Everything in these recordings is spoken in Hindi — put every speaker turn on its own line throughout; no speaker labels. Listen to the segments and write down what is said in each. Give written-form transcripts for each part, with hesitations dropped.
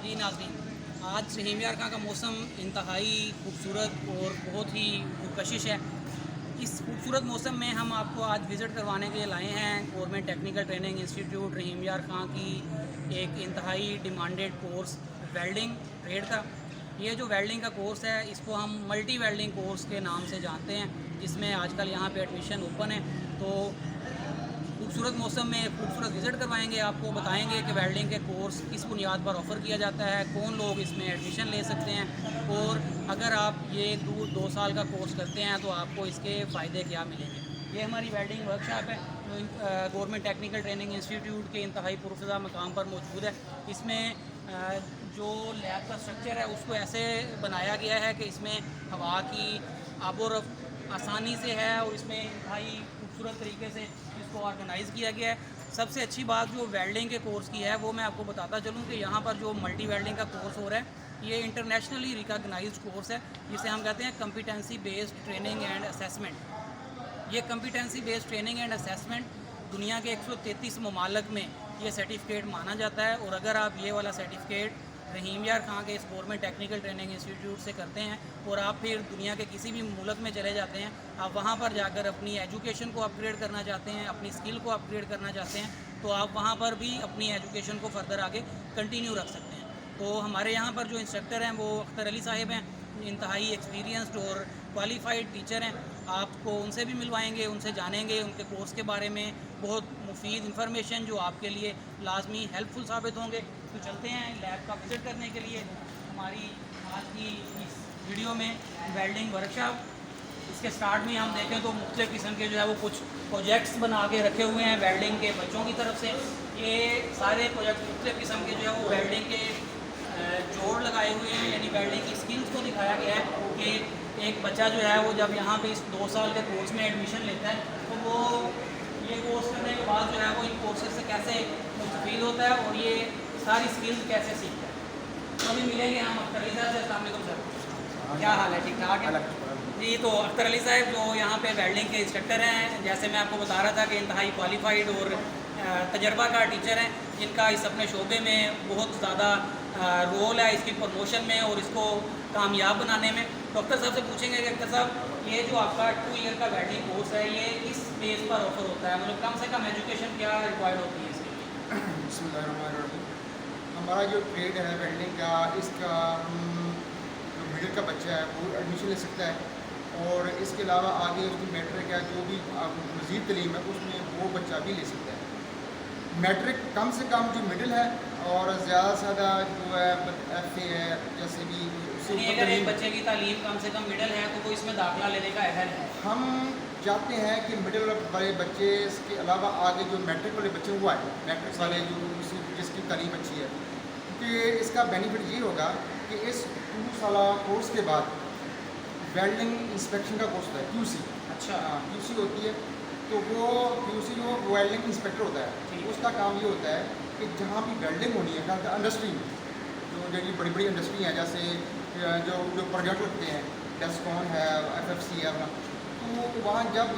जी नाज़रीन, आज रहीम यार खां का मौसम इंतहाई खूबसूरत और बहुत ही पुरकशिश है। इस खूबसूरत मौसम में हम आपको आज विज़िट करवाने के लिए लाए हैं गवर्नमेंट टेक्निकल ट्रेनिंग इंस्टीट्यूट रहीम यार खां की एक इंतहाई डिमांडेड कोर्स वेल्डिंग ट्रेड का। ये जो वेल्डिंग का कोर्स है इसको हम मल्टी वेल्डिंग कोर्स के नाम से जानते हैं, जिसमें आजकल यहाँ पे एडमिशन ओपन है। तो खूबसूरत मौसम में खूबसूरत विज़िट करवाएंगे, आपको बताएंगे कि वेल्डिंग के कोर्स किस बुनियाद पर ऑफ़र किया जाता है, कौन लोग इसमें एडमिशन ले सकते हैं, और अगर आप ये 2 साल का कोर्स करते हैं तो आपको इसके फ़ायदे क्या मिलेंगे। ये हमारी वेल्डिंग वर्कशॉप है जो गवर्नमेंट टेक्निकल ट्रेनिंग इंस्टीट्यूट के इंतहाई पुरफ़ज़ा मकाम पर मौजूद है। इसमें जो लैब का स्ट्रक्चर है उसको ऐसे बनाया गया है कि इसमें हवा की आबोरफ़्त आसानी से है और इसमें इंतहाई खूबसूरत तरीके से इसको ऑर्गेनाइज़ किया गया है। सबसे अच्छी बात जो वेल्डिंग के कोर्स की है वो मैं आपको बताता चलूँ कि यहाँ पर जो मल्टी वेल्डिंग का कोर्स हो रहा है ये इंटरनेशनली रिकॉग्नाइज्ड कोर्स है, जिसे हम कहते हैं competency based training and assessment. ये competency based training and assessment दुनिया के 133 ममालिक में ये सर्टिफिकेट माना जाता है। और अगर आप ये वाला सर्टिफिकेट रहीम यार खां के इस गवर्नमेंट टेक्निकल ट्रेनिंग इंस्टीट्यूट से करते हैं और आप फिर दुनिया के किसी भी मुल्क में चले जाते हैं, आप वहाँ पर जाकर अपनी एजुकेशन को अपग्रेड करना चाहते हैं, अपनी स्किल को अपग्रेड करना चाहते हैं, तो आप वहाँ पर भी अपनी एजुकेशन को फर्दर आगे कंटिन्यू रख सकते हैं। तो हमारे यहाँ पर जो इंस्ट्रक्टर हैं वो अख्तर अली साहिब हैं, इंतहाई एक्सपीरियंस्ड और क्वालिफाइड टीचर हैं। आपको उनसे भी मिलवाएंगे, उनसे जानेंगे उनके कोर्स के बारे में, बहुत मुफीद इंफॉर्मेशन जो आपके लिए लाजमी हेल्पफुल साबित होंगे। तो चलते हैं लैब का विज़िट करने के लिए। हमारी आज की इस वीडियो में वेल्डिंग वर्कशॉप, इसके स्टार्ट में हम देखें तो मुख्तलिफ़ किस्म के जो है वो कुछ प्रोजेक्ट्स बना के रखे हुए हैं वेल्डिंग के बच्चों की तरफ से। ये सारे प्रोजेक्ट मुख्तलिफ़ किस्म के जो है वो वेल्डिंग के जोड़ लगाए हुए हैं, यानी वेल्डिंग की स्किल्स को दिखाया गया है कि एक बच्चा जो है वो जब यहाँ पे इस 2 साल के कोर्स में एडमिशन लेता है तो वो ये कोर्स करने के बाद जो है वो इन कोर्सेज से कैसे मुस्तफ़ीद होता है और ये सारी स्किल्स कैसे सीखता है। तो अभी मिलेंगे हम अख्तर अली साहब से। अस्सलाम वालेकुम सर, क्या हाल है? ठीक ठाक है जी। तो अख्तर अली साहब जो यहाँ पे वेल्डिंग के इंस्ट्रक्टर हैं, जैसे मैं आपको बता रहा था कि इंतहाई क्वालिफाइड और तजर्बाकार टीचर हैं, जिनका इस अपने शोबे में बहुत ज़्यादा रोल है इसकी प्रमोशन में और इसको कामयाब बनाने में। तो अख्तर साहब से पूछेंगे कि अख्तर साहब ये जो आपका 2 ईयर का वेल्डिंग कोर्स है ये किस बेस पर ऑफर होता है, मतलब कम से कम एजुकेशन क्या रिक्वायर्ड होती है इसके लिए?
बिस्मिल्लाहिर्रहमानिर्रहीम। हमारा जो ट्रेड है वेल्डिंग का, इसका जो मिडिल का बच्चा है वो एडमिशन ले सकता है, और इसके अलावा आगे उसकी मैट्रिक है जो भी मज़ीद तलीम है उसमें वो बच्चा भी ले सकता है। मैट्रिक कम से कम जो मिडिल है और ज़्यादा से ज़्यादा जो है FA है जैसे भी उससे
यानी अगर एक बच्चे की तालीम कम से कम मिडिल है तो वो इसमें दाखिला लेने का अहल है।
हम चाहते हैं कि मिडिल वाले बच्चे के अलावा आगे जो मैट्रिक वाले बच्चे हुआ है, मैट्रिक वाले जो जिसकी तालीम अच्छी है, क्योंकि इसका बेनिफिट ये होगा कि इस 2 साल कोर्स के बाद वेल्डिंग इंस्पेक्शन का कोर्स होता है QC।
अच्छा।
QC होती है, तो वो QC जो वेल्डिंग इंस्पेक्टर होता है उसका काम ये होता है कि जहाँ भी वेल्डिंग होनी है इंडस्ट्री में, जो बड़ी बड़ी इंडस्ट्री हैं जैसे जो जो प्रोजेक्ट लगते हैं, डेस्कॉन है, FFC है, तो वहाँ जब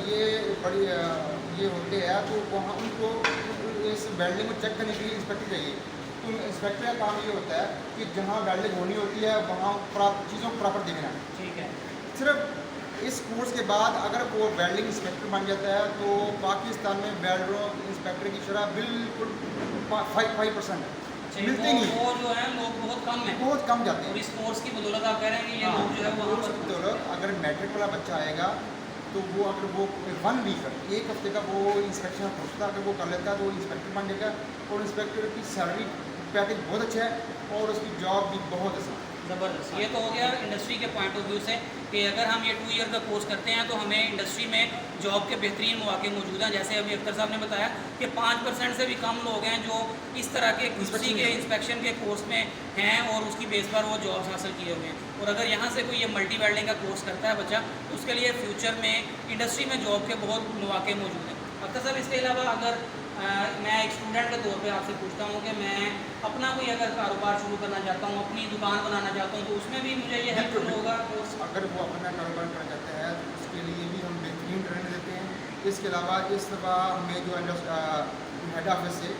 ये बड़ी ये होते हैं तो वहाँ उनको इस वेल्डिंग को चेक करने के लिए इंस्पेक्टर चाहिए। तो इंस्पेक्टर का काम ये होता है कि जहाँ वेल्डिंग होनी होती है वहाँ चीज़ों को प्रॉपर देखना। ठीक है। सिर्फ इस कोर्स के बाद अगर वो वेल्डिंग इंस्पेक्टर बन जाता है तो पाकिस्तान में वेल्डरों इंस्पेक्टर की शरह बिल्कुल 5% है, मिलते नहीं।
वो जो है लोग बहुत कम हैं,
बहुत कम जाते हैं।
और इस कोर्स की बदौलत आप कह रहे हैं कि ये लोग जो है वो
कोर्स की बदौलत अगर मैट्रिक वाला बच्चा आएगा तो वो अगर वो 1 वीक 1 हफ्ते का वो इंस्पेक्शन कोर्स था अगर वो कर लेता है तो वो इंस्पेक्टर बन जाएगा, और इंस्पेक्टर की सैलरी पैकेज बहुत अच्छा है और उसकी जॉब भी बहुत आसान है।
ज़बरदस्त। ये तो हो गया इंडस्ट्री के पॉइंट ऑफ व्यू से कि अगर हम ये 2 ईयर का कोर्स करते हैं तो हमें इंडस्ट्री में जॉब के बेहतरीन मौके मौजूद हैं। जैसे अभी अख्तर साहब ने बताया कि 5% से भी कम लोग हैं जो इस तरह के QC के इंस्पेक्शन के कोर्स में हैं और उसकी बेस पर वो जॉब्स हासिल किए हुए हैं। और अगर यहाँ से कोई ये मल्टी वेल्डिंग का कोर्स करता है बच्चा तो उसके लिए फ्यूचर में इंडस्ट्री में जॉब के बहुत मौके मौजूद हैं। अख्तर साहब इसके अलावा अगर मैं एक स्टूडेंट के तौर पे आपसे पूछता हूँ कि मैं अपना कोई अगर कारोबार शुरू करना चाहता हूँ, अपनी दुकान बनाना चाहता हूँ, तो उसमें भी मुझे ये हेल्पफुल होगा कोर्स?
अगर वो अपना कारोबार करना चाहता है तो उसके लिए भी हम बेहतरीन ट्रेनिंग देते हैं। इसके अलावा इस दफ़ा हमें जो हेड ऑफिस से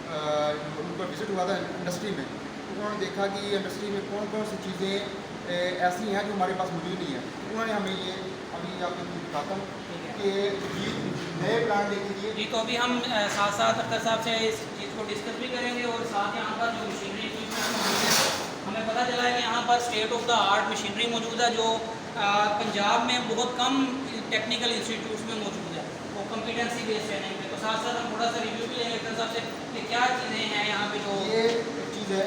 उनको विज़िट हुआ था इंडस्ट्री में, उन्होंने देखा कि इंडस्ट्री में कौन कौन सी चीज़ें ऐसी हैं जो हमारे पास मौजूद नहीं है। उन्होंने हमें ये अभी आपको दिखाता हूँ कि ये नए प्लांट लेके दिए।
जी, तो अभी हम साथ साथ अख्तर साहब से इस चीज़ को डिस्कस भी करेंगे और साथ यहाँ पर जो मशीनरी मौजूद है, हमें पता चला है कि यहाँ पर state of the art machinery मौजूद है जो पंजाब में बहुत कम टेक्निकल इंस्टीट्यूट्स में मौजूद है, वो कॉम्पिटेंसी बेस्ड ट्रेनिंग में। तो साथ साथ हम थोड़ा सा रिव्यू भी लेंगे अख्तर साहब से कि क्या चीज़ें हैं यहाँ पे जो
ये चीज़ है,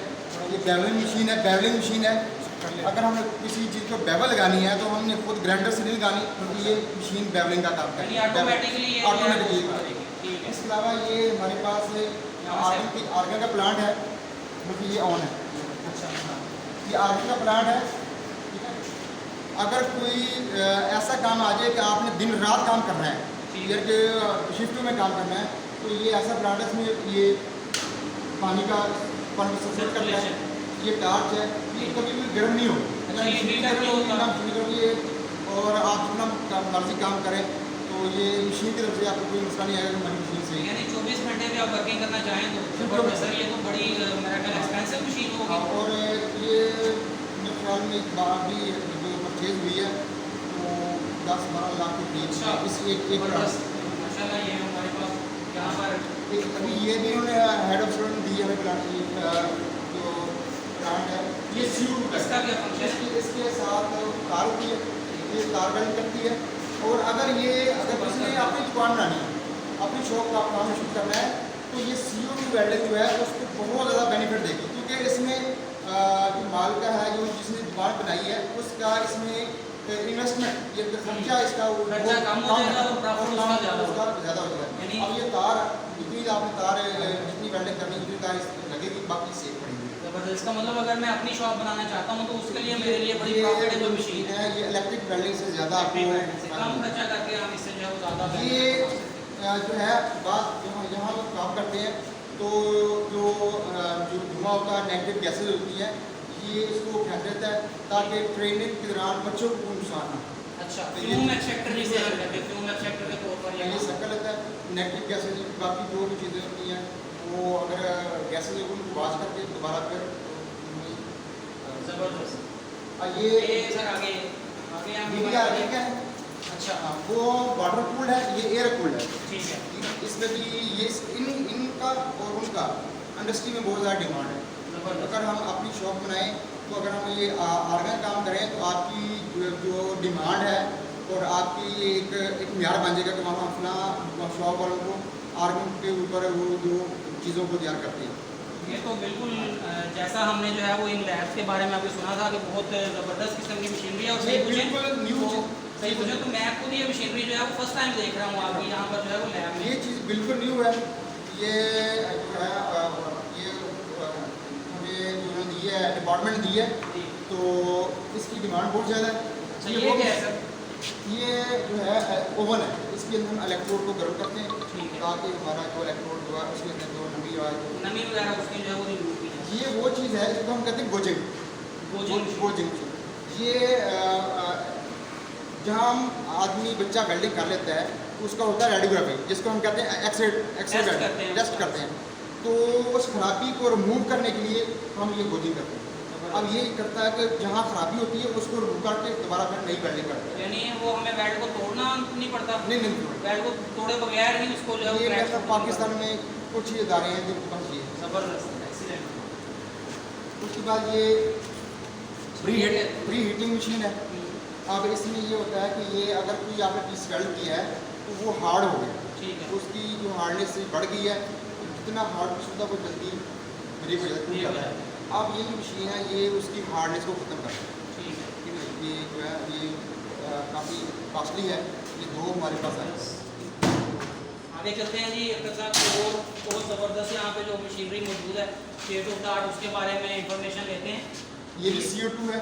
ये बेवलिंग मशीन है। बेवलिंग मशीन है, अगर हमें किसी चीज़ को बेवल लगानी है तो हमने खुद ग्राइंडर से नहीं लगानी, क्योंकि ये मशीन बेवलिंग का काम
यानी
करती है
ऑटोमेटिकली
ऑटोमेटिकली।
ठीक है।
इसके अलावा ये हमारे पास आर्गन का प्लांट है, क्योंकि ये ऑन है।
अच्छा,
ये आर्गन का प्लांट है, ठीक है। अगर कोई ऐसा काम आ जाए कि आपने दिन रात काम करना है, यार के शिफ्टों में काम करना है, तो ये ऐसा प्लांट है इसमें ये पानी का सर्कुलेट करता है। ये टार्च है, ये कभी भी गर्म नहीं होगी, और आप जितना मर्जी काम करें तो ये मशीन की तरफ से आपको कोई मसला नहीं आएगा हमारी मशीन से।
यानी 24 घंटे भी आप वर्किंग करना चाहें तो सर ये तो बड़ी मेरा ख्याल एक्सपेंसिव मशीन होगी।
और ये मेरे ख्याल में एक बार भी जो परचेज हुई है तो 10-12 लाख के करीब इस एक
माशाल्लाह। ये हमारे पास यहाँ पर
अभी ये भी उन्होंने हेड ऑफ स्टूडेंट दी है प्लांट जो प्लांट है। ये
इसका क्या फंक्शन है?
इसके साथ कार होती है, ये कार वेल्डिंग करती है। और अगर किसी ने अपनी दुकान बनानी है, अपनी शॉप का काम शुरू करना है, तो ये CO2 वेल्डिंग जो है उसको बहुत ज़्यादा बेनिफिट देगी, क्योंकि इसमें जो माल का है, जो जिसने दुकान बनाई है उसका इसमें इन्वेस्टमेंट ये खर्चा इसका
कम हो जाएगा और प्रॉफिट उसका
ज़्यादा हो जाएगा। अब ये तार जितनी आपने तार जितनी वेल्डिंग करनी उतनी तार लगेगी, बाकी सेफ पड़ेगी।
जबरदस्त। इसका मतलब अगर मैं अपनी शॉप बनाना चाहता हूँ तो उसके लिए मेरे लिए बड़ी प्रॉफिटेबल मशीन
है। ये इलेक्ट्रिक वेल्डिंग से ज़्यादा आपको
कम खर्चा करके हम इससे जो है वो ज़्यादा
ये जो है बात यहाँ लोग काम करते हैं तो जो धुआं होता है, नेगेटिव गैसेज होती हैं, ये इसको फेंक देता है ताकि ट्रेनिंग के दौरान बच्चों को नुकसान ना।
अच्छा, फ्यूम एक्सट्रैक्टर जिसे हम कहते हैं, फ्यूम एक्सट्रैक्टर के तौर पर
ये सर्कल लेता है। नेगेटिव गैसेज बाकी जो भी चीज़ें होती हैं वो अगर गैसेज उनको वाश करके दोबारा फिर
ज़बरदस्त।
ये
सर आगे हम
आगे क्या है?
अच्छा,
वो वाटर कूल्ड है, ये एयर कूल्ड है।
ठीक है।
इसमें भी ये इनका और उनका इंडस्ट्री में बहुत ज़्यादा डिमांड है। अगर हम अपनी शॉप बनाएं तो अगर हम ये आर्गन काम करें तो आपकी जो डिमांड है और आपकी एक म्यार बन जाएगा कि वहाँ अपना शॉप वालों को आर्गन के ऊपर वो जो चीज़ों को तैयार करते हैं।
ये तो बिल्कुल जैसा हमने जो है वो इन लैब्स के बारे में आपने सुना था कि बहुत ज़बरदस्त किस्म की मशीनरी है। और सही पूछे तो मैं खुद ये मशीनरी जो है वो फर्स्ट टाइम देख रहा हूँ आपकी यहाँ पर जो है वो लैब में।
ये चीज़ बिल्कुल न्यू है। ये जो है हमें जो दी है डिपार्टमेंट दी है, तो इसकी डिमांड बहुत ज़्यादा है।
अच्छा, ये क्या है सर?
ये जो है ओवन है, इसके अंदर हम इलेक्ट्रोड को गर्म करते हैं ताकि हमारा जो इलेक्ट्रोड जो है उसके अंदर जो नमी
वगैरह उसकी जो है वो रिमूव की है।
ये वो चीज़ है जिसको हम कहते हैं गोजिंग। ये जहाँ हम आदमी बच्चा वेल्डिंग कर लेता है उसका होता है रेडियोग्राफी, जिसको हम कहते हैं एक्सरे टेस्ट करते हैं। तो उस खराबी को रिमूव करने के लिए हम ये गोजिंग करते हैं। अब ये करता है कि जहाँ खराबी होती है उसको रिमूव करके दोबारा फिर नई वेल्डिंग करते हैं।
यानी वो हमें वेल्ड को तोड़ना नहीं पड़ता?
नहीं,
वेल्ड को तोड़े बगैर ही उसको जो
ये कैसा पाकिस्तान में कुछ ही इदारे हैं जिनके पास ये
ज़बरदस्त, एक्सीलेंट।
उसके बाद ये प्री हीटिंग मशीन है। अब इसमें ये होता है कि ये अगर कोई आपने पीस वेल्ड किया है तो वो हार्ड हो गया,
ठीक है,
उसकी जो हार्डनेस बढ़ गई है, तो जितना हार्ड पीस होता है वो जल्दी ब्रेक हो जाता है। अब ये जो मशीन है ये उसकी हार्डनेस को ख़त्म करता है।
ठीक है,
ठीक है। ये जो है ये काफ़ी कॉस्टली है। ये दो हमारे पास है।
आगे चलते हैं जी अख्तर साहब। और बहुत ज़बरदस्त यहाँ पे जो मशीनरी मौजूद है स्टेट ऑफ द आर्ट, उसके बारे में इंफॉर्मेशन लेते हैं।
ये भी CO2 है।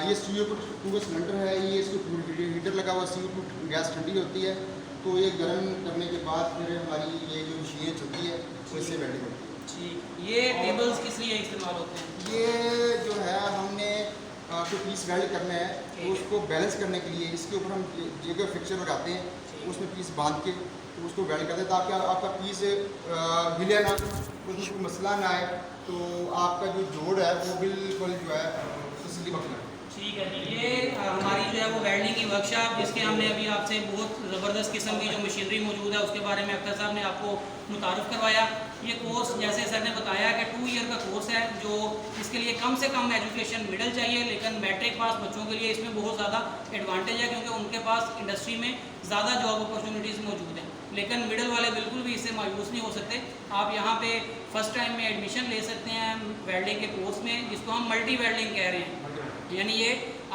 ये CO2 का सिलेंडर है। ये इसको हीटर लगा हुआ, CO2 गैस ठंडी होती है तो ये गर्म करने के बाद फिर हमारी ये जो मशीनें चलती है उससे वेल्डिंग होती है।
ठीक, ये टेबल्स किस लिए इस्तेमाल होते हैं?
ये जो है हमने कोई पीस वेल्ड करना है तो उसको बैलेंस करने के लिए इसके ऊपर हम जगह फिक्सर लगाते हैं, उसमें पीस बांध के तो उसको वेल्ड करते हैं ताकि आपका पीस हिले ना, उसमें कोई मसला ना आए। तो आपका जो जोड़ है वो बिल्कुल जो है तसल्ली बख्श है।
ठीक है जी, ये हमारी जो है वो वेल्डिंग की वर्कशॉप, जिसके हमने अभी आपसे बहुत ज़बरदस्त किस्म की जो मशीनरी मौजूद है उसके बारे में अख्तर साहब ने आपको मुतारफ़ करवाया। ये कोर्स जैसे सर ने बताया कि 2 ईयर का कोर्स है, जो इसके लिए कम से कम एजुकेशन मिडिल चाहिए, लेकिन मैट्रिक पास बच्चों के लिए इसमें बहुत ज़्यादा एडवांटेज है, क्योंकि उनके पास इंडस्ट्री में ज़्यादा जॉब अपॉर्चुनिटीज़ मौजूद हैं। लेकिन मिडिल वाले बिल्कुल भी इससे मायूस नहीं हो सकते। आप यहाँ पे फर्स्ट टाइम में एडमिशन ले सकते हैं वेल्डिंग के कोर्स में, जिसको हम मल्टी वेल्डिंग कह रहे हैं। यानी ये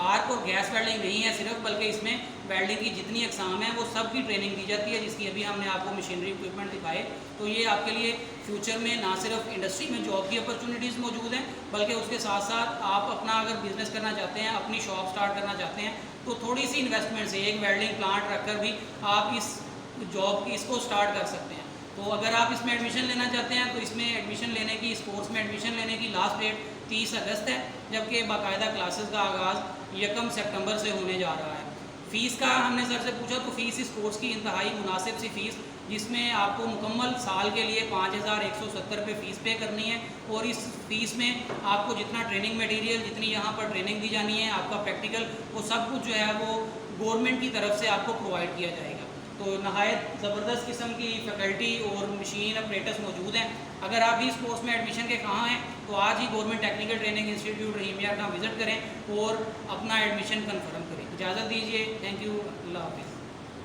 आर्क और गैस वेल्डिंग नहीं है सिर्फ, बल्कि इसमें वेल्डिंग की जितनी अकसाम है वो सब की ट्रेनिंग दी जाती है, जिसकी अभी हमने आपको मशीनरी इक्विपमेंट दिखाए। तो ये आपके लिए फ्यूचर में ना सिर्फ इंडस्ट्री में जॉब की अपॉर्चुनिटीज़ मौजूद हैं, बल्कि उसके साथ साथ आप अपना अगर बिजनेस करना चाहते हैं, अपनी शॉप स्टार्ट करना चाहते हैं, तो थोड़ी सी इन्वेस्टमेंट से एक वेल्डिंग प्लांट रखकर भी आप इस जॉब की इसको स्टार्ट कर सकते हैं। तो अगर आप इसमें एडमिशन लेना चाहते हैं तो इसमें एडमिशन लेने की, इस कोर्स में एडमिशन लेने की लास्ट डेट 30 अगस्त है, जबकि बाकायदा क्लासेस का आगाज़ 1 सितंबर से होने जा रहा है। फ़ीस का हमने सर से पूछा तो फ़ीस इस कोर्स की इंतहाई मुनासिब सी फ़ीस, जिसमें आपको मुकम्मल साल के लिए 5170 रुपये फ़ीस पे करनी है। और इस फ़ीस में आपको जितना ट्रेनिंग मटेरियल, जितनी यहाँ पर ट्रेनिंग दी जानी है, आपका प्रैक्टिकल, वो सब कुछ जो है वो गवर्नमेंट की तरफ से आपको प्रोवाइड किया जाएगा। तो नहायत ज़बरदस्त किस्म की फ़ैकल्टी और मशीन अपरेटस मौजूद हैं। अगर आप भी इस कोर्स में एडमिशन के कहाँ हैं तो आज ही गवर्नमेंट टेक्निकल ट्रेनिंग इंस्टीट्यूट रहीम यार का विज़िट करें और अपना एडमिशन कन्फर्म करें। इजाज़त दीजिए, थैंक यू, अल्लाह हाफ़िज़।